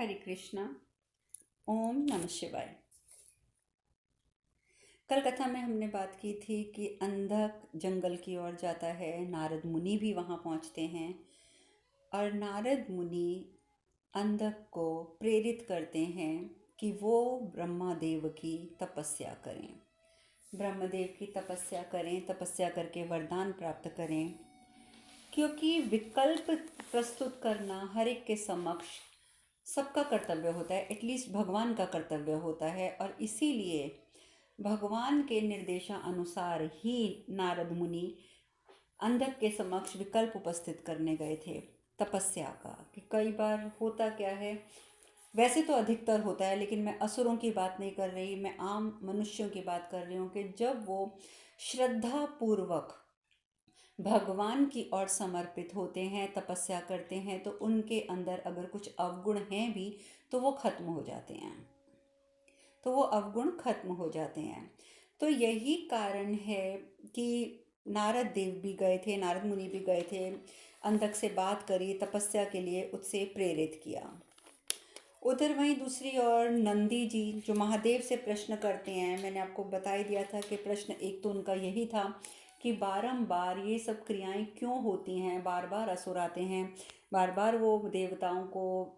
हरे कृष्णा। ओम नमः शिवाय। कल कथा में हमने बात की थी कि अंधक जंगल की ओर जाता है, नारद मुनि भी वहाँ पहुँचते हैं और नारद मुनि अंधक को प्रेरित करते हैं कि वो ब्रह्मदेव की तपस्या करें, ब्रह्मदेव की तपस्या करें, तपस्या करके वरदान प्राप्त करें, क्योंकि विकल्प प्रस्तुत करना हर एक के समक्ष सबका कर्तव्य होता है, एटलीस्ट भगवान का कर्तव्य होता है। और इसीलिए भगवान के निर्देशानुसार ही नारद मुनि अंधक के समक्ष विकल्प उपस्थित करने गए थे तपस्या का। कि कई बार होता क्या है, वैसे तो अधिकतर होता है, लेकिन मैं असुरों की बात नहीं कर रही, मैं आम मनुष्यों की बात कर रही हूँ कि जब वो श्रद्धा पूर्वक भगवान की ओर समर्पित होते हैं, तपस्या करते हैं, तो उनके अंदर अगर कुछ अवगुण हैं भी तो वो खत्म हो जाते हैं, तो वो अवगुण खत्म हो जाते हैं। तो यही कारण है कि नारद देव भी गए थे, नारद मुनि भी गए थे, अंधक से बात करी, तपस्या के लिए उससे प्रेरित किया। उधर वहीं दूसरी ओर नंदी जी जो महादेव से प्रश्न करते हैं, मैंने आपको बता ही दिया था कि प्रश्न एक तो उनका यही था कि बारंबार ये सब क्रियाएं क्यों होती हैं, बार बार असुर आते हैं, बार बार वो देवताओं को,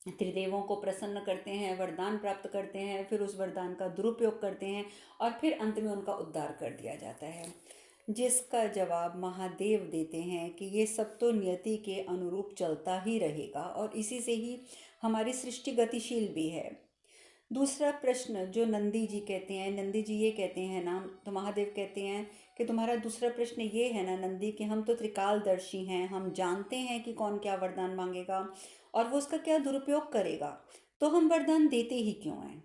त्रिदेवों को प्रसन्न करते हैं, वरदान प्राप्त करते हैं, फिर उस वरदान का दुरुपयोग करते हैं और फिर अंत में उनका उद्धार कर दिया जाता है। जिसका जवाब महादेव देते हैं कि ये सब तो नियति के अनुरूप चलता ही रहेगा और इसी से ही हमारी सृष्टि गतिशील भी है। दूसरा प्रश्न जो नंदी जी कहते हैं, नंदी जी ये कहते हैं ना, तो महादेव कहते हैं कि तुम्हारा दूसरा प्रश्न ये है ना नंदी कि हम तो त्रिकालदर्शी हैं, हम जानते हैं कि कौन क्या वरदान मांगेगा और वो उसका क्या दुरुपयोग करेगा, तो हम वरदान देते ही क्यों हैं?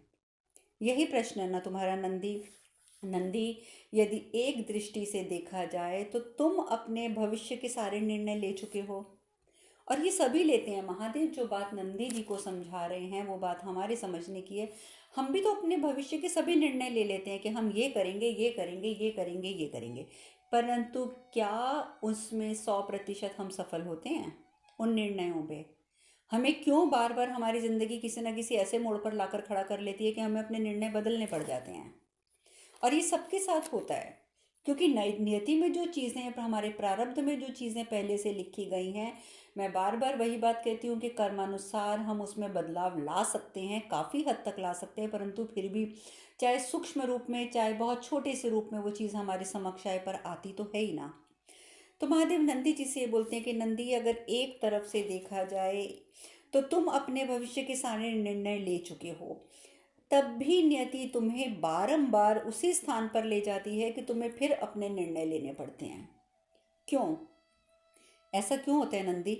यही प्रश्न है ना तुम्हारा नंदी। नंदी, यदि एक दृष्टि से देखा जाए तो तुम अपने भविष्य के सारे निर्णय ले चुके हो और ये सभी लेते हैं। महादेव जो बात नंदी जी को समझा रहे हैं वो बात हमारे समझने की है। हम भी तो अपने भविष्य के सभी निर्णय ले लेते हैं कि हम ये करेंगे, ये करेंगे, ये करेंगे, ये करेंगे, परंतु क्या उसमें 100% हम सफल होते हैं उन निर्णयों पे? हमें क्यों बार बार हमारी ज़िंदगी किसी न किसी ऐसे मोड़ पर लाकर खड़ा कर लेती है कि हमें अपने निर्णय बदलने पड़ जाते हैं? और ये सबके साथ होता है, क्योंकि नियति में जो चीज़ें, हमारे प्रारब्ध में जो चीज़ें पहले से लिखी गई हैं, मैं बार बार वही बात कहती हूँ कि कर्मानुसार हम उसमें बदलाव ला सकते हैं, काफ़ी हद तक ला सकते हैं, परंतु फिर भी चाहे सूक्ष्म रूप में, चाहे बहुत छोटे से रूप में वो चीज़ हमारे समक्ष आए, पर आती तो है ही ना। तो महादेव नंदी जी से ये बोलते हैं कि नंदी, अगर एक तरफ से देखा जाए तो तुम अपने भविष्य के सारे निर्णय ले चुके हो, तब भी नियति तुम्हें बारंबार उसी स्थान पर ले जाती है कि तुम्हें फिर अपने निर्णय लेने पड़ते हैं। क्यों? ऐसा क्यों होता है नंदी?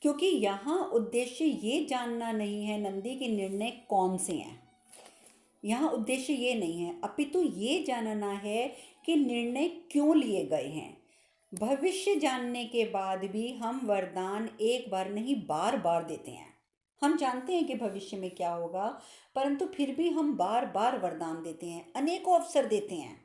क्योंकि यहाँ उद्देश्य ये जानना नहीं है नंदी कि निर्णय कौन से हैं। यहाँ उद्देश्य ये नहीं है, अपितु ये जानना है कि निर्णय क्यों लिए गए हैं। भविष्य जानने के बाद भी हम वरदान एक बार नहीं बार बार देते हैं। हम जानते हैं कि भविष्य में क्या होगा, परंतु फिर भी हम बार बार वरदान देते हैं, अनेकों अवसर देते हैं,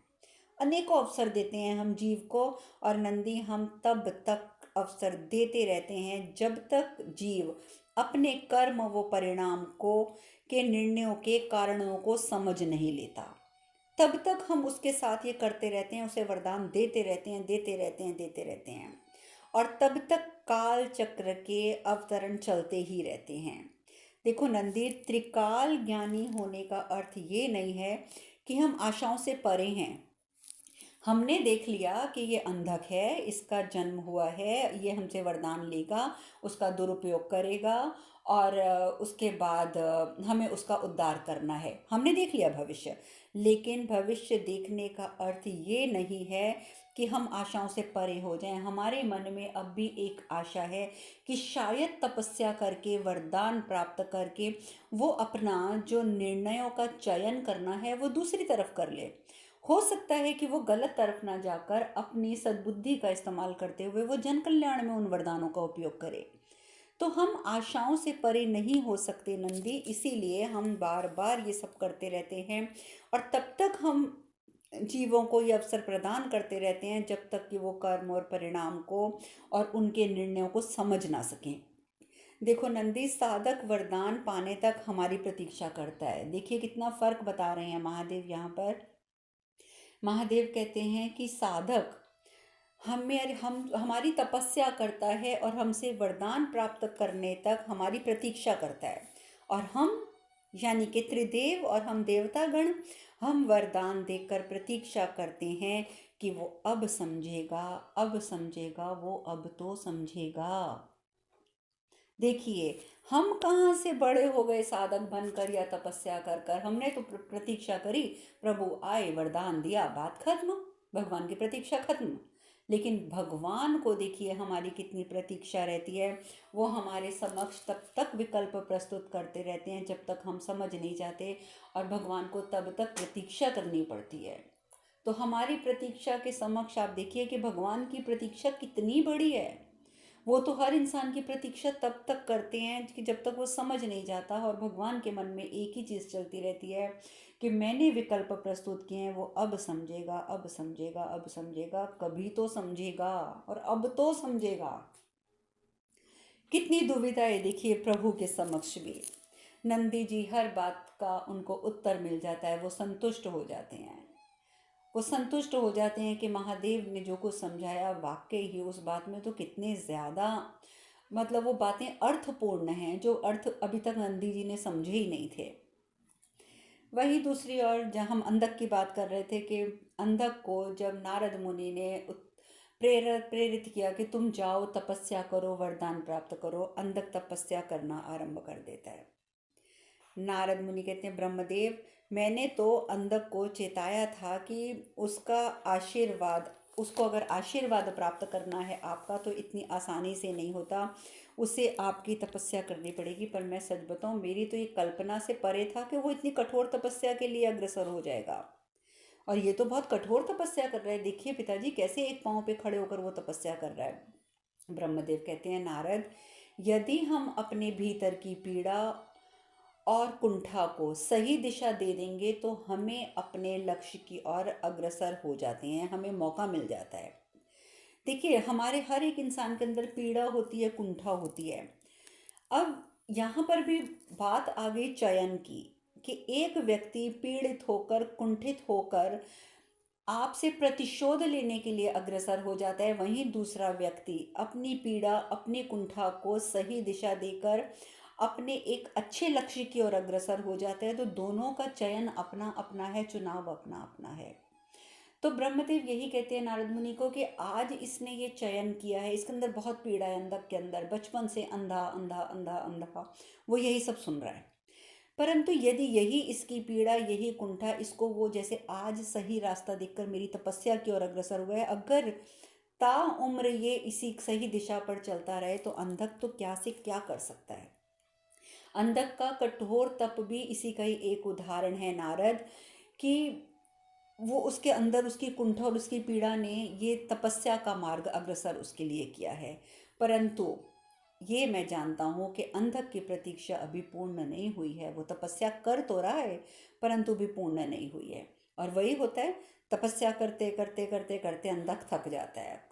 अनेकों अवसर देते हैं हम जीव को। और नंदी, हम तब तक अवसर देते रहते हैं जब तक जीव अपने कर्म व परिणाम को, के निर्णयों के कारणों को समझ नहीं लेता, तब तक हम उसके साथ ये करते रहते हैं, उसे वरदान देते रहते हैं, देते रहते हैं, देते रहते हैं, और तब तक काल चक्र के अवतरण चलते ही रहते हैं। देखो नंदी, त्रिकाल ज्ञानी होने का अर्थ ये नहीं है कि हम आशाओं से परे हैं। हमने देख लिया कि ये अंधक है, इसका जन्म हुआ है, ये हमसे वरदान लेगा, उसका दुरुपयोग करेगा और उसके बाद हमें उसका उद्धार करना है, हमने देख लिया भविष्य। लेकिन भविष्य देखने का अर्थ ये नहीं है कि हम आशाओं से परे हो जाएं। हमारे मन में अब भी एक आशा है कि शायद तपस्या करके, वरदान प्राप्त करके वो अपना जो निर्णयों का चयन करना है वो दूसरी तरफ कर ले। हो सकता है कि वो गलत तरफ ना जाकर अपनी सद्बुद्धि का इस्तेमाल करते हुए वो जन कल्याण में उन वरदानों का उपयोग करे। तो हम आशाओं से परे नहीं हो सकते नंदी, इसीलिए हम बार बार ये सब करते रहते हैं और तब तक हम जीवों को ये अवसर प्रदान करते रहते हैं जब तक कि वो कर्म और परिणाम को और उनके निर्णयों को समझ ना सकें। देखो नंदी, साधक वरदान पाने तक हमारी प्रतीक्षा करता है। देखिए कितना फर्क बता रहे हैं महादेव यहाँ पर। महादेव कहते हैं कि साधक हम हमारी तपस्या करता है और हमसे वरदान प्राप्त करने तक हमारी प्रतीक्षा करता है। और हम यानी कि त्रिदेव और हम देवतागण, हम वरदान देकर प्रतीक्षा करते हैं कि वो अब समझेगा, अब समझेगा, वो अब तो समझेगा। देखिए, हम कहाँ से बड़े हो गए साधक बनकर या तपस्या कर कर। हमने तो प्रतीक्षा करी, प्रभु आए, वरदान दिया, बात खत्म, भगवान की प्रतीक्षा खत्म। लेकिन भगवान को देखिए हमारी कितनी प्रतीक्षा रहती है। वो हमारे समक्ष तब तक विकल्प प्रस्तुत करते रहते हैं जब तक हम समझ नहीं जाते, और भगवान को तब तक प्रतीक्षा करनी पड़ती है। तो हमारी प्रतीक्षा के समक्ष आप देखिए कि भगवान की प्रतीक्षा कितनी बड़ी है। वो तो हर इंसान की प्रतीक्षा तब तक करते हैं कि जब तक वो समझ नहीं जाता, और भगवान के मन में एक ही चीज़ चलती रहती है कि मैंने विकल्प प्रस्तुत किए हैं, वो अब समझेगा, अब समझेगा, अब समझेगा, कभी तो समझेगा, और अब तो समझेगा। कितनी दुविधा है देखिए प्रभु के समक्ष भी। नंदी जी हर बात का उनको उत्तर मिल जाता है, वो संतुष्ट हो जाते हैं। वो संतुष्ट हो जाते हैं कि महादेव ने जो कुछ समझाया वाकई ही उस बात में तो कितने ज़्यादा, मतलब वो बातें अर्थपूर्ण हैं जो अर्थ अभी तक नंदी जी ने समझे ही नहीं थे। वहीं दूसरी ओर जब हम अंधक की बात कर रहे थे कि अंधक को जब नारद मुनि ने प्रेरित किया कि तुम जाओ तपस्या करो, वरदान प्राप्त करो, अंधक तपस्या करना आरंभ कर देता है। नारद मुनि कहते हैं, ब्रह्मदेव, मैंने तो अंधक को चेताया था कि उसका आशीर्वाद, उसको अगर आशीर्वाद प्राप्त करना है आपका तो इतनी आसानी से नहीं होता, उसे आपकी तपस्या करनी पड़ेगी। पर मैं सच बताऊं, मेरी तो ये कल्पना से परे था कि वो इतनी कठोर तपस्या के लिए अग्रसर हो जाएगा। और ये तो बहुत कठोर तपस्या कर रहा है। देखिए पिताजी कैसे एक पाँव पे खड़े होकर वो तपस्या कर रहा है। ब्रह्मदेव कहते हैं, नारद, यदि हम अपने भीतर की पीड़ा और कुंठा को सही दिशा दे देंगे तो हमें अपने लक्ष्य की ओर अग्रसर हो जाते हैं, हमें मौका मिल जाता है। देखिए हमारे हर एक इंसान के अंदर पीड़ा होती है, कुंठा होती है। अब यहाँ पर भी बात आ गई चयन की, कि एक व्यक्ति पीड़ित होकर, कुंठित होकर आपसे प्रतिशोध लेने के लिए अग्रसर हो जाता है, वहीं दूसरा व्यक्ति अपनी पीड़ा, अपनी कुंठा को सही दिशा देकर अपने एक अच्छे लक्ष्य की ओर अग्रसर हो जाता है। तो दोनों का चयन अपना अपना है, चुनाव अपना अपना है। तो ब्रह्मदेव यही कहते हैं नारद मुनि को कि आज इसने ये चयन किया है, इसके अंदर बहुत पीड़ा है, अंधक के अंदर बचपन से अंधा अंधा अंधा अंधा, वो यही सब सुन रहा है। परंतु यदि यही इसकी पीड़ा, यही कुंठा इसको वो जैसे आज सही रास्ता देखकर मेरी तपस्या की ओर अग्रसर हुआ है, अगर ता उम्र ये इसी सही दिशा पर चलता रहे तो अंधक तो क्या से क्या कर सकता है। अंधक का कठोर तप भी इसी का ही एक उदाहरण है नारद, कि वो उसके अंदर उसकी कुंठा और उसकी पीड़ा ने ये तपस्या का मार्ग अग्रसर उसके लिए किया है। परंतु ये मैं जानता हूँ कि अंधक की प्रतीक्षा अभी पूर्ण नहीं हुई है। वो तपस्या कर तो रहा है परंतु भी पूर्ण नहीं हुई है। और वही होता है, तपस्या करते करते करते करते अंधक थक जाता है,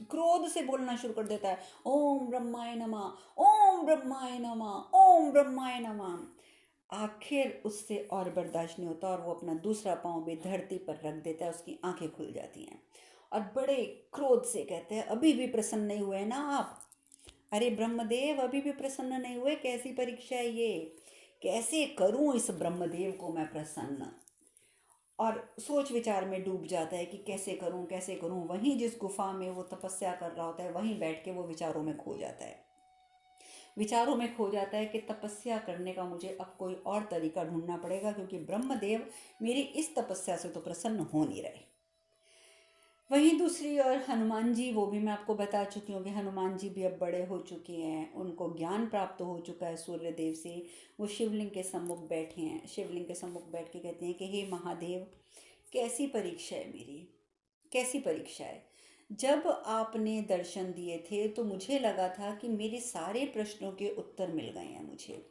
क्रोध से बोलना शुरू कर देता है, ओम ब्रह्माय नमः, ओम ब्रह्माय नमः, ओम ब्रह्माय नमः। आखिर उससे और बर्दाश्त नहीं होता और वो अपना दूसरा पाँव भी धरती पर रख देता है, उसकी आंखें खुल जाती हैं और बड़े क्रोध से कहते हैं, अभी भी प्रसन्न नहीं हुए ना आप? अरे ब्रह्मदेव, अभी भी प्रसन्न नहीं हुए? कैसी परीक्षा है ये? कैसे करूं इस ब्रह्मदेव को मैं प्रसन्न? और सोच विचार में डूब जाता है कि कैसे करूं, कैसे करूं। वहीं जिस गुफा में वो तपस्या कर रहा होता है वहीं बैठ के वो विचारों में खो जाता है, विचारों में खो जाता है कि तपस्या करने का मुझे अब कोई और तरीका ढूंढना पड़ेगा, क्योंकि ब्रह्मदेव मेरी इस तपस्या से तो प्रसन्न हो नहीं रहे। वहीं दूसरी ओर हनुमान जी, वो भी मैं आपको बता चुकी हूँ कि हनुमान जी भी अब बड़े हो चुके हैं, उनको ज्ञान प्राप्त हो चुका है सूर्य देव से। वो शिवलिंग के सम्मुख बैठे हैं, शिवलिंग के सम्मुख बैठ के कहते हैं कि हे महादेव, कैसी परीक्षा है मेरी, कैसी परीक्षा है। जब आपने दर्शन दिए थे तो मुझे लगा था कि मेरे सारे प्रश्नों के उत्तर मिल गए हैं, मुझे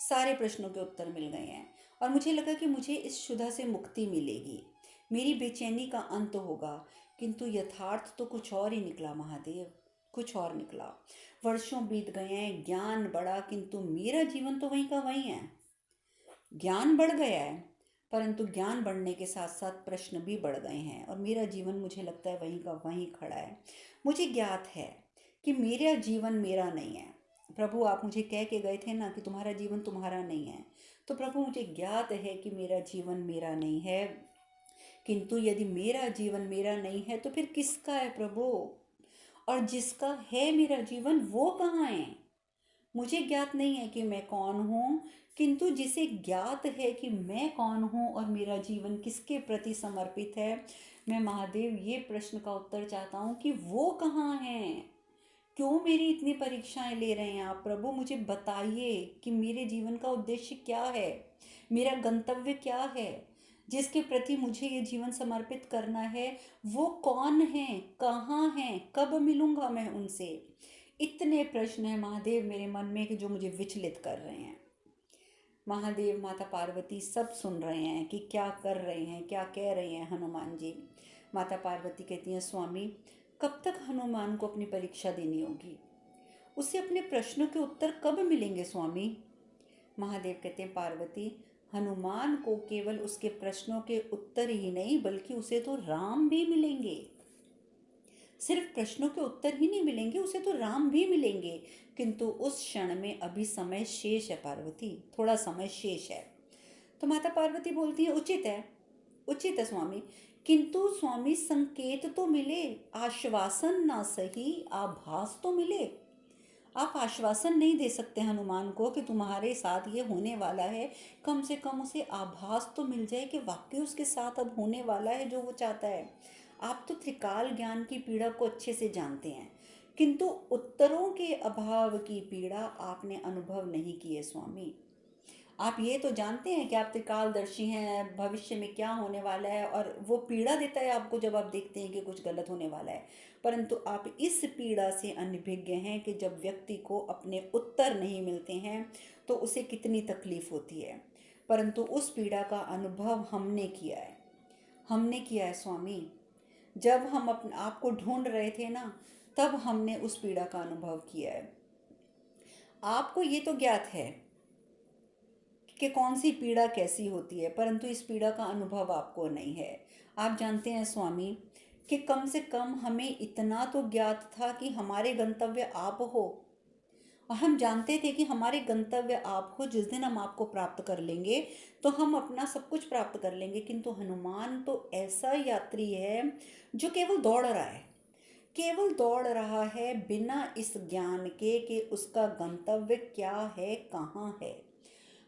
सारे प्रश्नों के उत्तर मिल गए हैं, और मुझे लगा कि मुझे इस क्षुधा से मुक्ति मिलेगी, मेरी बेचैनी का अंत होगा। किंतु यथार्थ तो कुछ और ही निकला महादेव। कुछ और निकला। वर्षों बीत गए हैं, ज्ञान बढ़ा, किंतु मेरा जीवन तो वहीं का वहीं है। ज्ञान बढ़ गया है, परंतु ज्ञान बढ़ने के साथ साथ प्रश्न भी बढ़ गए हैं और मेरा जीवन मुझे लगता है वहीं का वहीं खड़ा है। मुझे ज्ञात है कि मेरा जीवन मेरा नहीं है। प्रभु, आप मुझे कह के गए थे ना कि तुम्हारा जीवन तुम्हारा नहीं है। तो प्रभु, मुझे ज्ञात है कि मेरा जीवन मेरा नहीं है, किंतु यदि मेरा जीवन मेरा नहीं है तो फिर किसका है प्रभु? और जिसका है मेरा जीवन वो कहाँ है? मुझे ज्ञात नहीं है कि मैं कौन हूँ, किंतु जिसे ज्ञात है कि मैं कौन हूँ और मेरा जीवन किसके प्रति समर्पित है, मैं महादेव ये प्रश्न का उत्तर चाहता हूँ कि वो कहाँ हैं। क्यों मेरी इतनी परीक्षाएं ले रहे हैं आप प्रभु? मुझे बताइए कि मेरे जीवन का उद्देश्य क्या है, मेरा गंतव्य क्या है, जिसके प्रति मुझे ये जीवन समर्पित करना है। वो कौन है, कहाँ हैं, कब मिलूंगा मैं उनसे? इतने प्रश्न हैं महादेव मेरे मन में कि जो मुझे विचलित कर रहे हैं। महादेव, माता पार्वती सब सुन रहे हैं कि क्या कर रहे हैं, क्या कह रहे हैं हनुमान जी। माता पार्वती कहती हैं, स्वामी, कब तक हनुमान को अपनी परीक्षा देनी होगी? उसे अपने प्रश्नों के उत्तर कब मिलेंगे स्वामी? महादेव कहते हैं, पार्वती, हनुमान को केवल उसके प्रश्नों के उत्तर ही नहीं बल्कि उसे तो राम भी मिलेंगे। सिर्फ प्रश्नों के उत्तर ही नहीं मिलेंगे, उसे तो राम भी मिलेंगे, किंतु उस क्षण में अभी समय शेष है पार्वती, थोड़ा समय शेष है। तो माता पार्वती बोलती है, उचित है स्वामी, किंतु स्वामी संकेत तो मिले, आश्वासन ना सही आभास तो मिले। आप आश्वासन नहीं दे सकते हनुमान को कि तुम्हारे साथ ये होने वाला है, कम से कम उसे आभास तो मिल जाए कि वाकई उसके साथ अब होने वाला है जो वो चाहता है। आप तो त्रिकाल ज्ञान की पीड़ा को अच्छे से जानते हैं, किंतु उत्तरों के अभाव की पीड़ा आपने अनुभव नहीं की है स्वामी। आप ये तो जानते हैं कि आप त्रिकालदर्शी हैं, भविष्य में क्या होने वाला है, और वो पीड़ा देता है आपको जब आप देखते हैं कि कुछ गलत होने वाला है। परंतु आप इस पीड़ा से अनभिज्ञ हैं कि जब व्यक्ति को अपने उत्तर नहीं मिलते हैं तो उसे कितनी तकलीफ होती है। परंतु उस पीड़ा का अनुभव हमने किया है स्वामी। जब हम अपने आप को ढूंढ रहे थे ना, तब हमने उस पीड़ा का अनुभव किया है। आपको ये तो ज्ञात है कि कौन सी पीड़ा कैसी होती है, परंतु इस पीड़ा का अनुभव आपको नहीं है। आप जानते हैं स्वामी कि कम से कम हमें इतना तो ज्ञात था कि हमारे गंतव्य आप हो, और हम जानते थे कि हमारे गंतव्य आप हो। जिस दिन हम आपको प्राप्त कर लेंगे तो हम अपना सब कुछ प्राप्त कर लेंगे, किंतु हनुमान तो ऐसा यात्री है जो केवल दौड़ रहा है बिना इस ज्ञान के कि उसका गंतव्य क्या है, कहाँ है।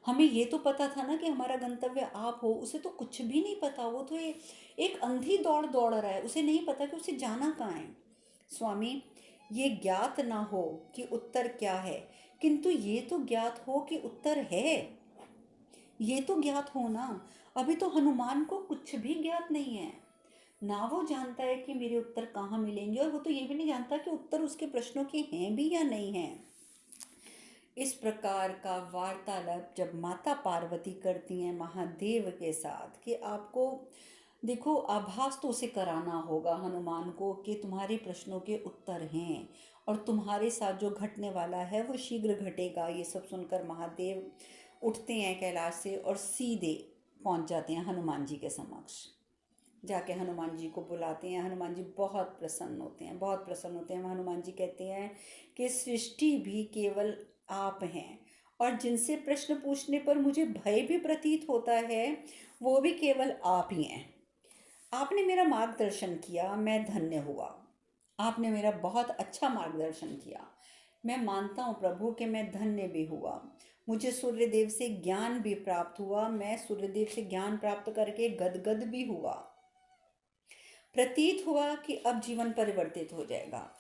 हमें ये तो पता था ना कि हमारा गंतव्य आप हो, उसे तो कुछ भी नहीं पता। वो तो एक अंधी दौड़ दौड़ रहा है, उसे नहीं पता कि उसे जाना कहाँ है। स्वामी, ये ज्ञात ना हो कि उत्तर क्या है, किंतु ये तो ज्ञात हो कि उत्तर है। ये तो ज्ञात हो ना। अभी तो हनुमान को कुछ भी ज्ञात नहीं है, ना वो जानता है कि मेरे उत्तर कहाँ मिलेंगे, और वो तो ये भी नहीं जानता कि उत्तर उसके प्रश्नों के हैं भी या नहीं हैं। इस प्रकार का वार्तालाप जब माता पार्वती करती हैं महादेव के साथ कि आपको देखो, आभास तो उसे कराना होगा हनुमान को कि तुम्हारे प्रश्नों के उत्तर हैं और तुम्हारे साथ जो घटने वाला है वो शीघ्र घटेगा। ये सब सुनकर महादेव उठते हैं कैलाश से और सीधे पहुंच जाते हैं हनुमान जी के समक्ष। जाके हनुमान जी को बुलाते हैं। हनुमान जी बहुत प्रसन्न होते हैं, बहुत प्रसन्न होते हैं। हनुमान जी कहते हैं कि सृष्टि भी केवल आप हैं, और जिनसे प्रश्न पूछने पर मुझे भय भी प्रतीत होता है वो भी केवल आप ही हैं। आपने मेरा मार्गदर्शन किया, मैं धन्य हुआ। आपने मेरा बहुत अच्छा मार्गदर्शन किया। मैं मानता हूँ प्रभु कि मैं धन्य भी हुआ। मुझे सूर्यदेव से ज्ञान भी प्राप्त हुआ। मैं सूर्यदेव से ज्ञान प्राप्त करके गदगद भी हुआ। प्रतीत हुआ कि अब जीवन परिवर्तित हो जाएगा।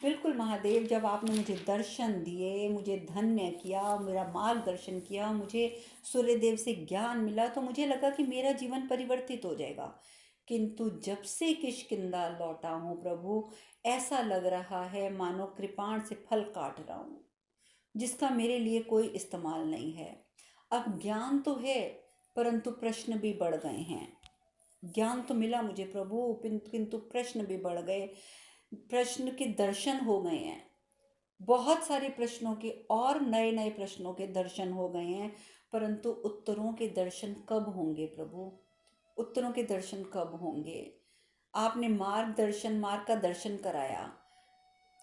बिल्कुल महादेव, जब आपने मुझे दर्शन दिए, मुझे धन्य किया, मेरा मार्गदर्शन किया, मुझे सूर्यदेव से ज्ञान मिला, तो मुझे लगा कि मेरा जीवन परिवर्तित हो जाएगा। किंतु जब से किष्किंधा लौटा हूँ प्रभु, ऐसा लग रहा है मानो कृपाण से फल काट रहा हूँ जिसका मेरे लिए कोई इस्तेमाल नहीं है। अब ज्ञान तो है, परंतु प्रश्न भी बढ़ गए हैं। ज्ञान तो मिला मुझे प्रभु, किंतु प्रश्न भी बढ़ गए। प्रश्न के दर्शन हो गए हैं, बहुत सारे प्रश्नों के और नए नए प्रश्नों के दर्शन हो गए हैं, परंतु उत्तरों के दर्शन कब होंगे प्रभु? उत्तरों के दर्शन कब होंगे? आपने मार्ग का दर्शन कराया।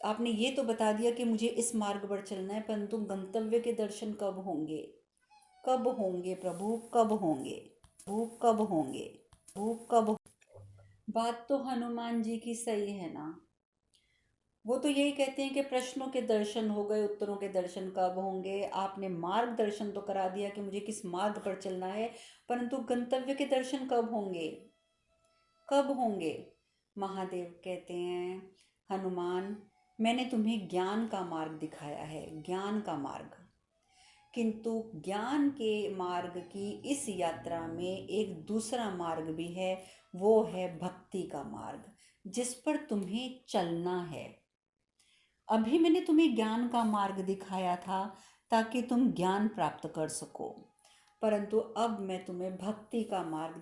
आपने ये तो बता दिया कि मुझे इस मार्ग पर चलना है, परंतु गंतव्य के दर्शन कब होंगे? कब होंगे प्रभु, कब होंगे प्रभु, कब होंगे प्रभु, कब? बात तो हनुमान जी की सही है ना। वो तो यही कहते हैं कि प्रश्नों के दर्शन हो गए, उत्तरों के दर्शन कब होंगे? आपने मार्गदर्शन तो करा दिया कि मुझे किस मार्ग पर चलना है, परंतु गंतव्य के दर्शन कब होंगे? कब होंगे? महादेव कहते हैं, हनुमान मैंने तुम्हें ज्ञान का मार्ग दिखाया है, ज्ञान का मार्ग, किंतु ज्ञान के मार्ग की इस यात्रा में एक दूसरा मार्ग भी है, वो है भक्ति का मार्ग, जिस पर तुम्हें चलना है। अभी मैंने तुम्हें ज्ञान का मार्ग दिखाया था ताकि तुम ज्ञान प्राप्त कर सको, परंतु अब मैं तुम्हें भक्ति का मार्ग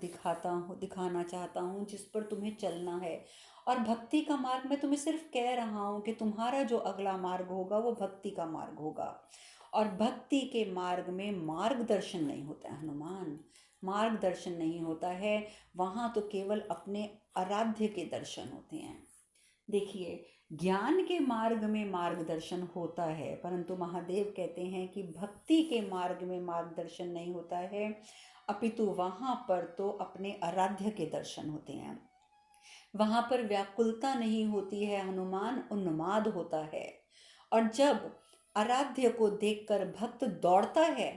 दिखाना चाहता हूँ, जिस पर तुम्हें चलना है। और भक्ति का मार्ग मैं तुम्हें सिर्फ कह रहा हूँ कि तुम्हारा जो अगला मार्ग होगा वो भक्ति का मार्ग होगा। और भक्ति के मार्ग में मार्गदर्शन नहीं होता है हनुमान, मार्गदर्शन नहीं होता है, वहाँ तो केवल अपने आराध्य के दर्शन होते हैं। देखिए, ज्ञान के मार्ग में मार्गदर्शन होता है, परंतु महादेव कहते हैं कि भक्ति के मार्ग में मार्गदर्शन नहीं होता है, अपितु वहाँ पर तो अपने आराध्य के दर्शन होते हैं। वहाँ पर व्याकुलता नहीं होती है हनुमान, उन्माद होता है। और जब आराध्य को देखकर भक्त दौड़ता है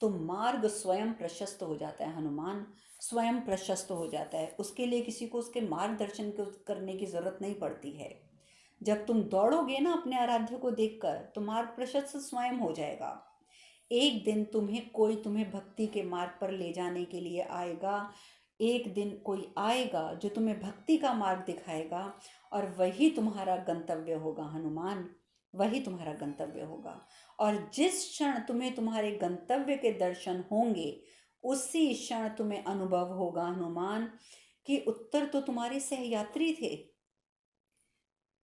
तो मार्ग स्वयं प्रशस्त हो जाता है हनुमान, स्वयं प्रशस्त हो जाता है। उसके लिए किसी को उसके मार्गदर्शन करने की जरूरत नहीं पड़ती है। जब तुम दौड़ोगे ना अपने आराध्य को देखकर, तो मार्ग प्रशस्त स्वयं हो जाएगा। एक दिन तुम्हें भक्ति के मार्ग पर ले जाने के लिए आएगा, एक दिन कोई आएगा जो तुम्हें भक्ति का मार्ग दिखाएगा, और वही तुम्हारा गंतव्य होगा हनुमान, वही तुम्हारा गंतव्य होगा। और जिस क्षण तुम्हें तुम्हारे गंतव्य के दर्शन होंगे, उसी क्षण तुम्हें अनुभव होगा हनुमान कि उत्तर तो तुम्हारे सहयात्री थे,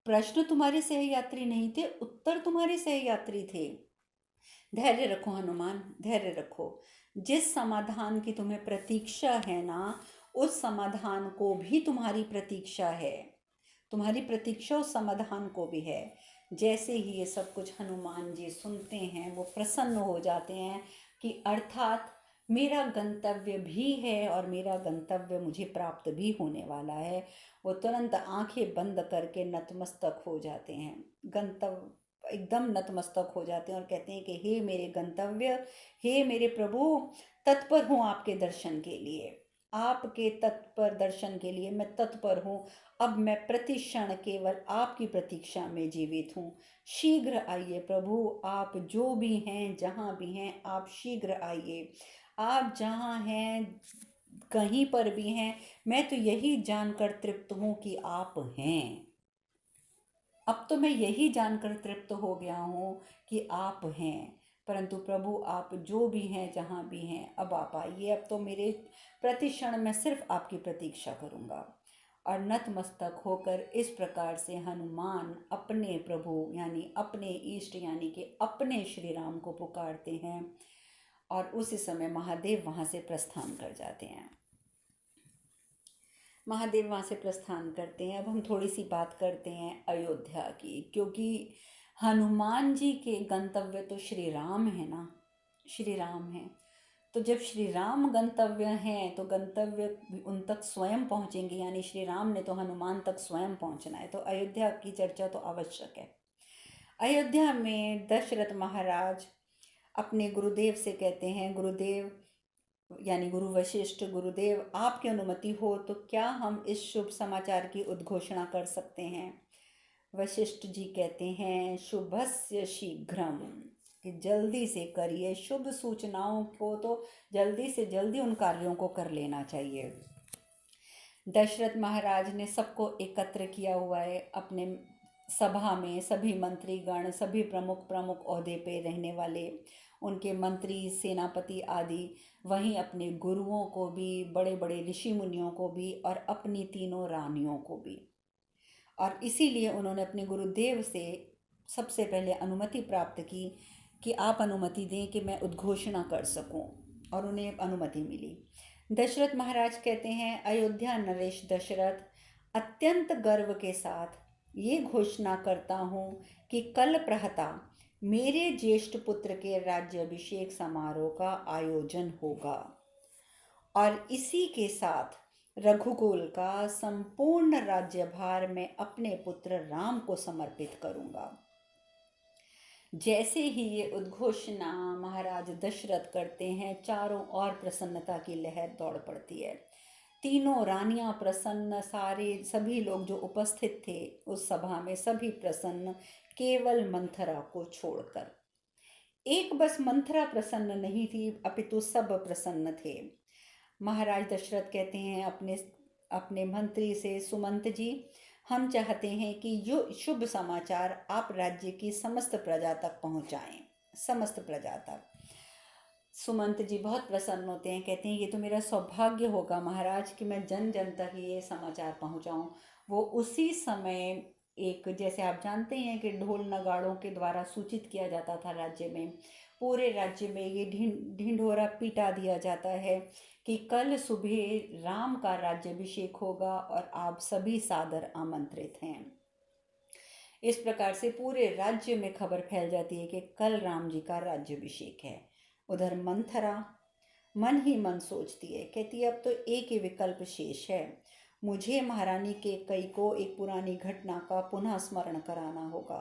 प्रश्न तुम्हारे सहयात्री नहीं थे, उत्तर तुम्हारे सहयात्री थे। धैर्य रखो हनुमान, धैर्य रखो। जिस समाधान की तुम्हें प्रतीक्षा है ना, उस समाधान को भी तुम्हारी प्रतीक्षा है, तुम्हारी प्रतीक्षा उस समाधान को भी है। जैसे ही ये सब कुछ हनुमान जी सुनते हैं, वो प्रसन्न हो जाते हैं कि अर्थात मेरा गंतव्य भी है और मेरा गंतव्य मुझे प्राप्त भी होने वाला है। वो तुरंत आंखें बंद करके नतमस्तक हो जाते हैं, गंतव्य एकदम नतमस्तक हो जाते हैं और कहते हैं कि हे मेरे गंतव्य, हे मेरे प्रभु, तत्पर हूँ आपके दर्शन के लिए, आपके तत्पर दर्शन के लिए मैं तत्पर हूँ। अब मैं प्रति क्षण केवल आपकी प्रतीक्षा में जीवित हूँ। शीघ्र आइए प्रभु, आप जो भी हैं, जहाँ भी हैं, आप शीघ्र आइए। आप जहाँ हैं, कहीं पर भी हैं, मैं तो यही जानकर तृप्त हूँ कि आप हैं। अब तो मैं यही जानकर तृप्त हो गया हूँ कि आप हैं। परंतु प्रभु, आप जो भी हैं, जहाँ भी हैं, अब आप आइए। अब तो मेरे प्रति क्षण मैं सिर्फ आपकी प्रतीक्षा करूँगा। और नतमस्तक होकर इस प्रकार से हनुमान अपने प्रभु यानी अपने इष्ट यानी कि अपने श्री राम को पुकारते हैं, और उसी समय महादेव वहाँ से प्रस्थान कर जाते हैं। महादेव वहाँ से प्रस्थान करते हैं। अब हम थोड़ी सी बात करते हैं अयोध्या की, क्योंकि हनुमान जी के गंतव्य तो श्री राम है ना, श्री राम है। तो जब श्री राम गंतव्य हैं तो गंतव्य उन तक स्वयं पहुँचेंगे, यानी श्री राम ने तो हनुमान तक स्वयं पहुँचना है, तो अयोध्या की चर्चा तो आवश्यक है। अयोध्या में दशरथ महाराज अपने गुरुदेव से कहते हैं, गुरुदेव यानी गुरु वशिष्ठ, गुरुदेव आपकी अनुमति हो तो क्या हम इस शुभ समाचार की उद्घोषणा कर सकते हैं? वशिष्ठ जी कहते हैं, शुभस्य शीघ्रम, कि जल्दी से करिए, शुभ सूचनाओं को तो जल्दी से जल्दी उन कार्यों को कर लेना चाहिए। दशरथ महाराज ने सबको एकत्र किया हुआ है अपने सभा में, सभी मंत्रीगण, सभी प्रमुख प्रमुख ओहदे पे रहने वाले उनके मंत्री, सेनापति आदि, वहीं अपने गुरुओं को भी, बड़े बड़े ऋषि मुनियों को भी, और अपनी तीनों रानियों को भी। और इसीलिए उन्होंने अपने गुरुदेव से सबसे पहले अनुमति प्राप्त की कि आप अनुमति दें कि मैं उद्घोषणा कर सकूं, और उन्हें अनुमति मिली। दशरथ महाराज कहते हैं, अयोध्या नरेश दशरथ, अत्यंत गर्व के साथ ये घोषणा करता हूँ कि कल प्रातः मेरे ज्येष्ठ पुत्र के राज्याभिषेक समारोह का आयोजन होगा और इसी के साथ रघुकुल का संपूर्ण राज्यभार मैं अपने पुत्र राम को समर्पित करूंगा। जैसे ही ये उद्घोषणा महाराज दशरथ करते हैं, चारों ओर प्रसन्नता की लहर दौड़ पड़ती है। तीनों रानियां प्रसन्न, सारे सभी लोग जो उपस्थित थे उस सभा में सभी प्रसन्न, केवल मंथरा को छोड़कर। एक बस मंथरा प्रसन्न नहीं थी, अपितु सब प्रसन्न थे। महाराज दशरथ कहते हैं अपने मंत्री से, सुमंत जी, हम चाहते हैं कि जो शुभ समाचार आप राज्य की समस्त प्रजा तक पहुंचाएं, समस्त प्रजा तक। सुमंत जी बहुत प्रसन्न होते हैं, कहते हैं ये तो मेरा सौभाग्य होगा महाराज कि मैं जन जन तक ये समाचार पहुंचाऊं। वो उसी समय एक, जैसे आप जानते हैं कि ढोल नगाड़ों के द्वारा सूचित किया जाता था राज्य में, पूरे राज्य में ये ढिंढोरा पीटा दिया जाता है कि कल सुबह राम का राज्याभिषेक होगा और आप सभी सादर आमंत्रित हैं। इस प्रकार से पूरे राज्य में खबर फैल जाती है कि कल राम जी का राज्याभिषेक है। उधर मंथरा मन ही मन सोचती है, कहती है अब तो एक ही विकल्प शेष है, मुझे महारानी के कई को एक पुरानी घटना का पुनः स्मरण कराना होगा,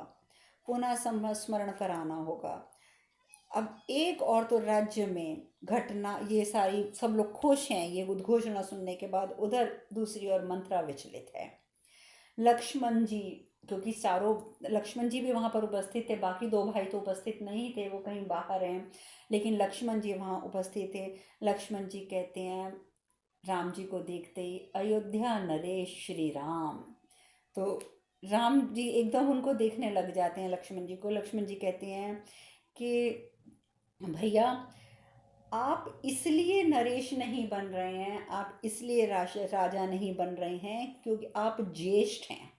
पुनः स्मरण कराना होगा। अब एक और तो राज्य में घटना, ये सारी सब लोग खुश हैं ये उद्घोषणा सुनने के बाद, उधर दूसरी ओर मंथरा विचलित है। लक्ष्मण जी, क्योंकि चारों लक्ष्मण जी भी वहाँ पर उपस्थित थे, बाकी दो भाई तो उपस्थित नहीं थे, वो कहीं बाहर हैं, लेकिन लक्ष्मण जी वहाँ उपस्थित थे। लक्ष्मण जी कहते हैं राम जी को देखते ही, अयोध्या नरेश श्री राम। तो राम जी एकदम उनको देखने लग जाते हैं लक्ष्मण जी को। लक्ष्मण जी कहते हैं कि भैया, आप इसलिए नरेश नहीं बन रहे हैं, आप इसलिए राजा नहीं बन रहे हैं क्योंकि आप ज्येष्ठ हैं।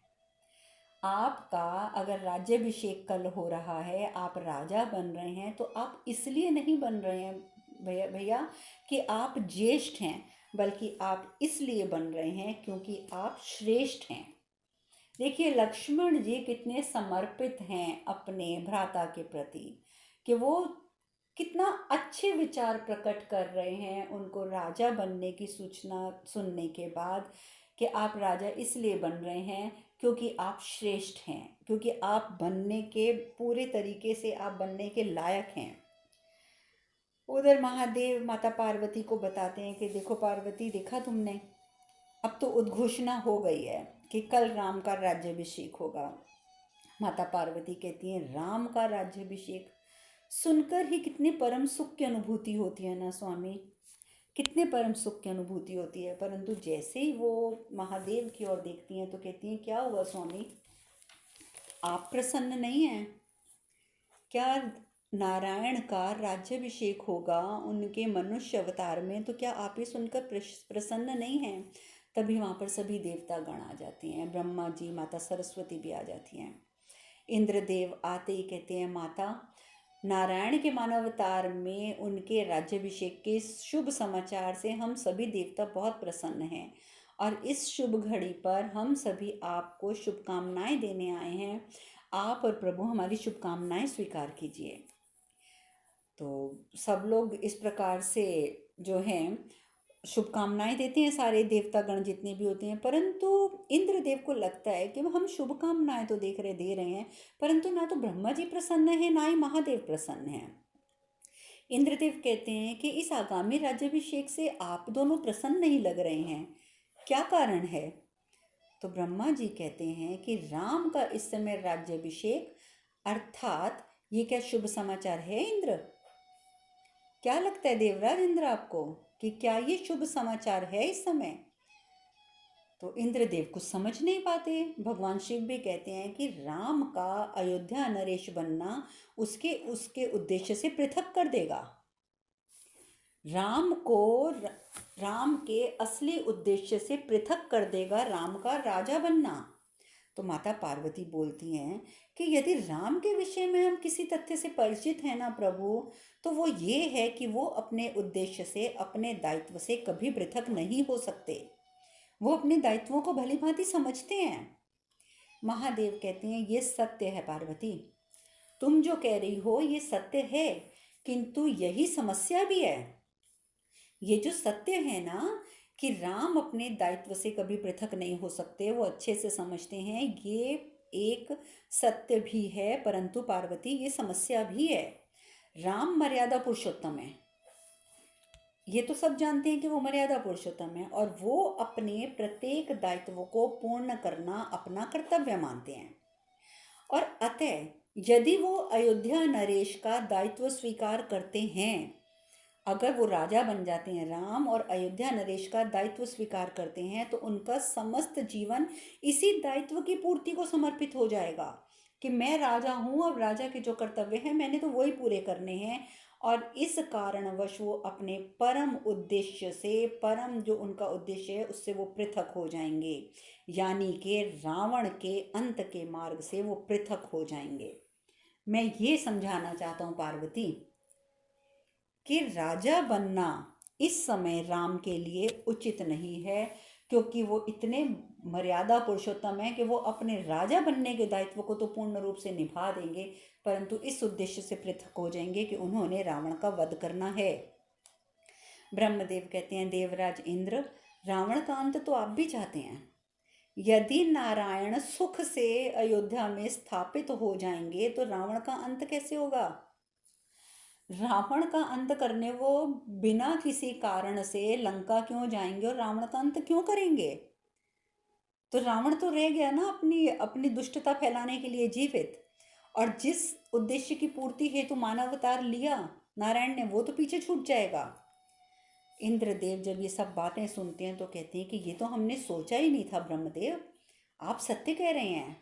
आपका अगर राज्याभिषेक कल हो रहा है, आप राजा बन रहे हैं, तो आप इसलिए नहीं बन रहे हैं भैया कि आप ज्येष्ठ हैं, बल्कि आप इसलिए बन रहे हैं क्योंकि आप श्रेष्ठ हैं। देखिए लक्ष्मण जी कितने समर्पित हैं अपने भ्राता के प्रति, कि वो कितना अच्छे विचार प्रकट कर रहे हैं उनको राजा बनने की सूचना सुनने के बाद, कि आप राजा इसलिए बन रहे हैं क्योंकि आप श्रेष्ठ हैं, क्योंकि आप बनने के पूरे तरीके से आप बनने के लायक हैं। उधर महादेव माता पार्वती को बताते हैं कि देखो पार्वती, देखा तुमने, अब तो उद्घोषणा हो गई है कि कल राम का राज्याभिषेक होगा। माता पार्वती कहती हैं, राम का राज्याभिषेक सुनकर ही कितने परम सुख की अनुभूति होती है ना स्वामी, कितने परम सुख की अनुभूति होती है। परंतु जैसे ही वो महादेव की ओर देखती हैं तो कहती हैं, क्या हुआ स्वामी, आप प्रसन्न नहीं हैं क्या? नारायण का राज्याभिषेक होगा उनके मनुष्य अवतार में, तो क्या आप ये सुनकर प्रसन्न नहीं हैं? तभी वहाँ पर सभी देवता गण आ जाती हैं, ब्रह्मा जी, माता सरस्वती भी आ जाती हैं। इंद्रदेव आते ही कहते हैं, माता, नारायण के मानवावतार में उनके राज्याभिषेक के शुभ समाचार से हम सभी देवता बहुत प्रसन्न हैं, और इस शुभ घड़ी पर हम सभी आपको शुभकामनाएं देने आए हैं। आप और प्रभु हमारी शुभकामनाएं स्वीकार कीजिए। तो सब लोग इस प्रकार से जो हैं शुभकामनाएं देते हैं, सारे देवतागण जितने भी होते हैं। परंतु इंद्रदेव को लगता है कि हम शुभकामनाएं तो दे रहे हैं, परंतु ना तो ब्रह्मा जी प्रसन्न है, ना ही महादेव प्रसन्न है। इंद्रदेव कहते हैं कि इस आगामी राज्याभिषेक से आप दोनों प्रसन्न नहीं लग रहे हैं, क्या कारण है? तो ब्रह्मा जी कहते हैं कि राम का इस समय राज्याभिषेक, अर्थात ये क्या शुभ समाचार है इंद्र? क्या लगता है देवराज इंद्र आपको कि क्या ये शुभ समाचार है इस समय? तो इंद्रदेव कुछ समझ नहीं पाते। भगवान शिव भी कहते हैं कि राम का अयोध्या नरेश बनना उसके उसके उद्देश्य से पृथक कर देगा, राम को राम के असली उद्देश्य से पृथक कर देगा राम का राजा बनना। तो माता पार्वती बोलती हैं कि यदि राम के विषय में हम किसी तथ्य से परिचित हैं ना प्रभु, तो वो ये है कि वो अपने उद्देश्य से, अपने दायित्व से कभी पृथक नहीं हो सकते। वो अपने दायित्वों को भली भांति समझते हैं। महादेव कहते हैं ये सत्य है पार्वती, तुम जो कह रही हो ये सत्य है, किंतु यही समस्या भी है। ये जो सत्य है ना कि राम अपने दायित्व से कभी पृथक नहीं हो सकते, वो अच्छे से समझते हैं, ये एक सत्य भी है, परंतु पार्वती ये समस्या भी है। राम मर्यादा पुरुषोत्तम है, ये तो सब जानते हैं कि वो मर्यादा पुरुषोत्तम है, और वो अपने प्रत्येक दायित्व को पूर्ण करना अपना कर्तव्य मानते हैं। और अतः यदि वो अयोध्या नरेश का दायित्व स्वीकार करते हैं, अगर वो राजा बन जाते हैं राम और अयोध्या नरेश का दायित्व स्वीकार करते हैं, तो उनका समस्त जीवन इसी दायित्व की पूर्ति को समर्पित हो जाएगा कि मैं राजा हूँ, अब राजा के जो कर्तव्य हैं मैंने तो वही पूरे करने हैं। और इस कारणवश वो अपने परम उद्देश्य से, परम जो उनका उद्देश्य है उससे वो पृथक हो जाएंगे, यानी कि रावण के अंत के मार्ग से वो पृथक हो जाएंगे। मैं ये समझाना चाहता हूँ पार्वती कि राजा बनना इस समय राम के लिए उचित नहीं है, क्योंकि वो इतने मर्यादा पुरुषोत्तम है कि वो अपने राजा बनने के दायित्व को तो पूर्ण रूप से निभा देंगे, परंतु इस उद्देश्य से पृथक हो जाएंगे कि उन्होंने रावण का वध करना है। ब्रह्मदेव कहते हैं देवराज इंद्र, रावण का अंत तो आप भी चाहते हैं। यदि नारायण सुख से अयोध्या में स्थापित हो जाएंगे तो रावण का अंत कैसे होगा? रावण का अंत करने वो बिना किसी कारण से लंका क्यों जाएंगे और रावण का अंत क्यों करेंगे? तो रावण तो रह गया ना अपनी अपनी दुष्टता फैलाने के लिए जीवित, और जिस उद्देश्य की पूर्ति हेतु मानवावतार लिया नारायण ने, वो तो पीछे छूट जाएगा। इंद्रदेव जब ये सब बातें सुनते हैं तो कहते हैं कि ये तो हमने सोचा ही नहीं था ब्रह्मदेव, आप सत्य कह रहे हैं।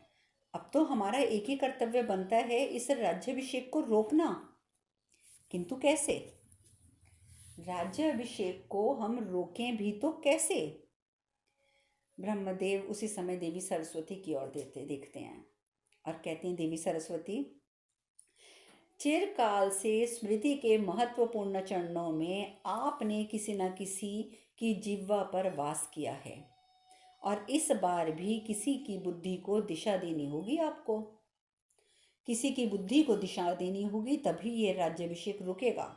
अब तो हमारा एक ही कर्तव्य बनता है इस राज्याभिषेक को रोकना, किंतु कैसे? राज्याभिषेक को हम रोकें भी तो कैसे? ब्रह्मदेव उसी समय देवी सरस्वती की ओर देखते हैं और कहते हैं देवी सरस्वती, चिरकाल से स्मृति के महत्वपूर्ण चरणों में आपने किसी न किसी की जिह्वा पर वास किया है, और इस बार भी किसी की बुद्धि को दिशा देनी होगी। आपको किसी की बुद्धि को दिशा देनी होगी, तभी ये राज्याभिषेक रुकेगा।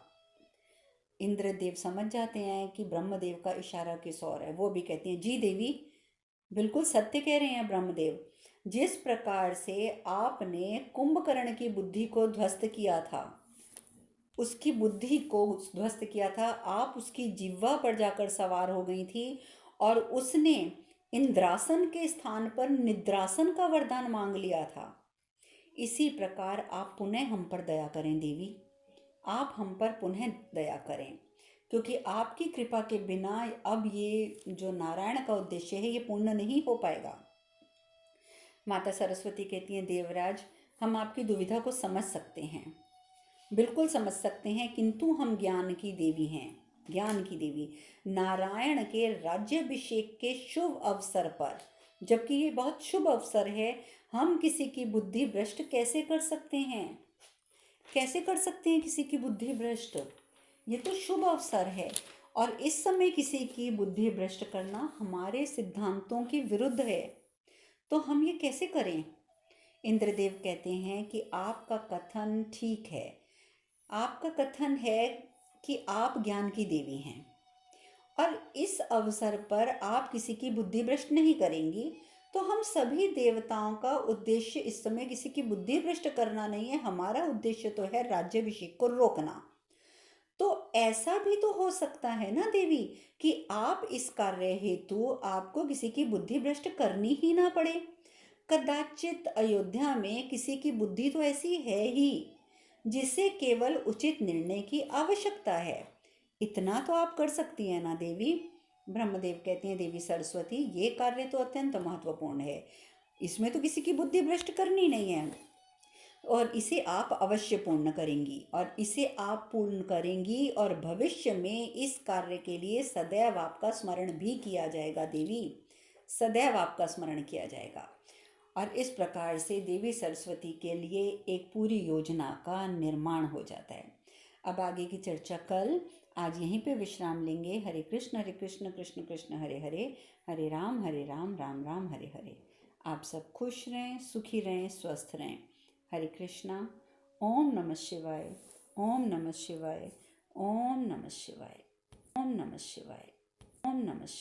इंद्रदेव समझ जाते हैं कि ब्रह्मदेव का इशारा किस ओर है। वो भी कहते हैं जी देवी, बिल्कुल सत्य कह रहे हैं ब्रह्मदेव। जिस प्रकार से आपने कुंभकर्ण की बुद्धि को ध्वस्त किया था, उसकी बुद्धि को ध्वस्त किया था, आप उसकी जिह्वा पर जाकर सवार हो गई थी और उसने इंद्रासन के स्थान पर निद्रासन का वरदान मांग लिया था। इसी प्रकार आप पुनः हम पर दया करें देवी, आप हम पर पुनः दया करें, क्योंकि आपकी कृपा के बिना अब ये जो नारायण का उद्देश्य है ये पूर्ण नहीं हो पाएगा। माता सरस्वती कहती हैं देवराज, हम आपकी दुविधा को समझ सकते हैं, बिल्कुल समझ सकते हैं, किंतु हम ज्ञान की देवी हैं, ज्ञान की देवी। नारायण के राज्याभिषेक के शुभ अवसर पर, जबकि ये बहुत शुभ अवसर है, हम किसी की बुद्धि भ्रष्ट कैसे कर सकते हैं? कैसे कर सकते हैं किसी की बुद्धि भ्रष्ट? ये तो शुभ अवसर है, और इस समय किसी की बुद्धि भ्रष्ट करना हमारे सिद्धांतों के विरुद्ध है, तो हम ये कैसे करें? इंद्रदेव कहते हैं कि आपका कथन ठीक है, आपका कथन है कि आप ज्ञान की देवी हैं, और इस अवसर पर आप किसी की बुद्धि भ्रष्ट नहीं करेंगी, तो हम सभी देवताओं का उद्देश्य इस समय किसी की बुद्धि भ्रष्ट करना नहीं है, हमारा उद्देश्य तो है राज्याभिषेक को रोकना। तो ऐसा भी तो हो सकता है ना देवी कि आप इस कार्य हेतु आपको किसी की बुद्धि भ्रष्ट करनी ही ना पड़े। कदाचित अयोध्या में किसी की बुद्धि तो ऐसी है ही जिसे केवल उचित निर्णय की आवश्यकता है, इतना तो आप कर सकती हैं ना देवी? ब्रह्मदेव कहते हैं देवी सरस्वती, ये कार्य तो अत्यंत महत्वपूर्ण है, इसमें तो किसी की बुद्धि भ्रष्ट करनी नहीं है, और इसे आप अवश्य पूर्ण करेंगी, और इसे आप पूर्ण करेंगी, और भविष्य में इस कार्य के लिए सदैव आपका स्मरण भी किया जाएगा देवी, सदैव आपका स्मरण किया जाएगा। और इस प्रकार से देवी सरस्वती के लिए एक पूरी योजना का निर्माण हो जाता है। अब आगे की चर्चा कल। आज यहीं पे विश्राम लेंगे। हरे कृष्ण कृष्ण कृष्ण हरे हरे, हरे राम राम राम हरे हरे। आप सब खुश रहें, सुखी रहें, स्वस्थ रहें। हरे कृष्णा। ओम नमः शिवाय, ओम नमः शिवाय, ओम नमः शिवाय, ओम नमः शिवाय, ओम नमः शिवाय।